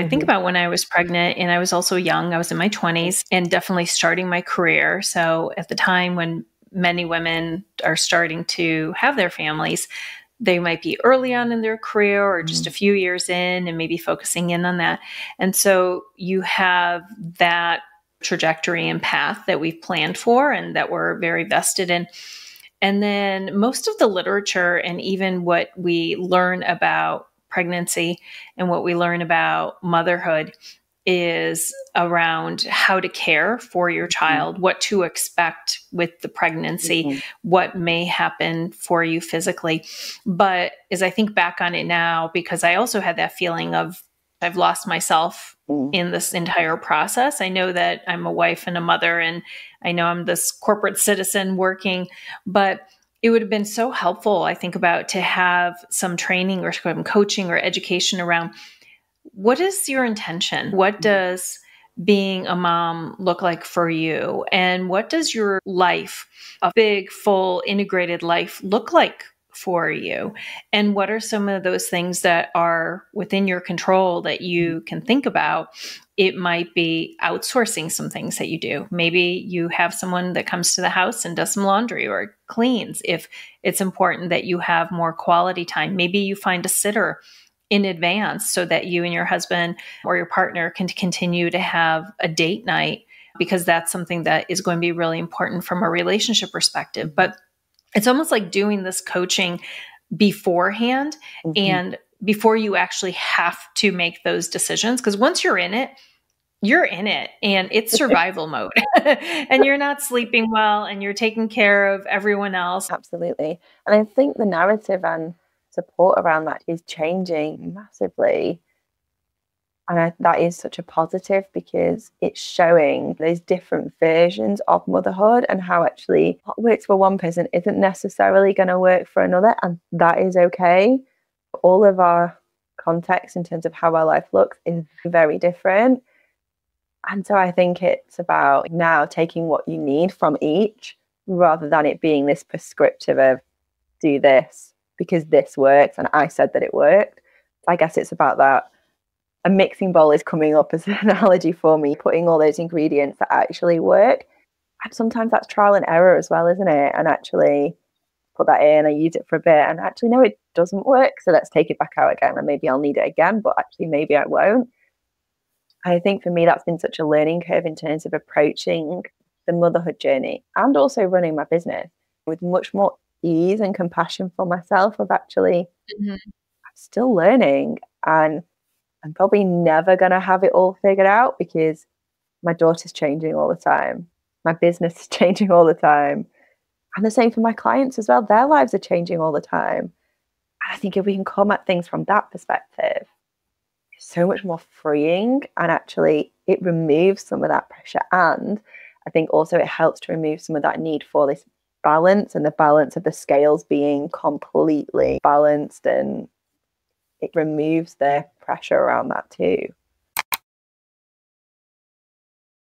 I think about when I was pregnant and I was also young, I was in my 20s and definitely starting my career. So at the time when many women are starting to have their families, they might be early on in their career or just a few years in and maybe focusing in on that. And so you have that trajectory and path that we've planned for and that we're very vested in. And then most of the literature and even what we learn about pregnancy and what we learn about motherhood is around how to care for your child, what to expect with the pregnancy, what may happen for you physically. But as I think back on it now, because I also had that feeling of I've lost myself in this entire process. I know that I'm a wife and a mother, and I know I'm this corporate citizen working, but it would have been so helpful, I think, about to have some training or some coaching or education around what is your intention? What does being a mom look like for you? And what does your life, a big, full, integrated life, look like for you? And what are some of those things that are within your control that you can think about? It might be outsourcing some things that you do. Maybe you have someone that comes to the house and does some laundry or cleans if it's important that you have more quality time. Maybe you find a sitter in advance so that you and your husband or your partner can continue to have a date night, because that's something that is going to be really important from a relationship perspective. But it's almost like doing this coaching beforehand and before you actually have to make those decisions. Because once you're in it and it's survival mode and you're not sleeping well and you're taking care of everyone else. Absolutely. And I think the narrative and support around that is changing massively. And that is such a positive, because it's showing those different versions of motherhood and how actually what works for one person isn't necessarily going to work for another. And that is okay. All of our context in terms of how our life looks is very different. And so I think it's about now taking what you need from each rather than it being this prescriptive of do this because this works and I said that it worked. I guess it's about that. A mixing bowl is coming up as an analogy for me, putting all those ingredients that actually work. And sometimes that's trial and error as well, isn't it? And actually put that in, I use it for a bit and actually, no, it doesn't work. So let's take it back out again and maybe I'll need it again, but actually maybe I won't. I think for me, that's been such a learning curve in terms of approaching the motherhood journey and also running my business with much more ease and compassion for myself of actually I'm still learning and I'm probably never going to have it all figured out because my daughter's changing all the time. My business is changing all the time. And the same for my clients as well. Their lives are changing all the time. And I think if we can come at things from that perspective, it's so much more freeing and actually it removes some of that pressure. And I think also it helps to remove some of that need for this balance and the balance of the scales being completely balanced, and it removes the pressure around that too.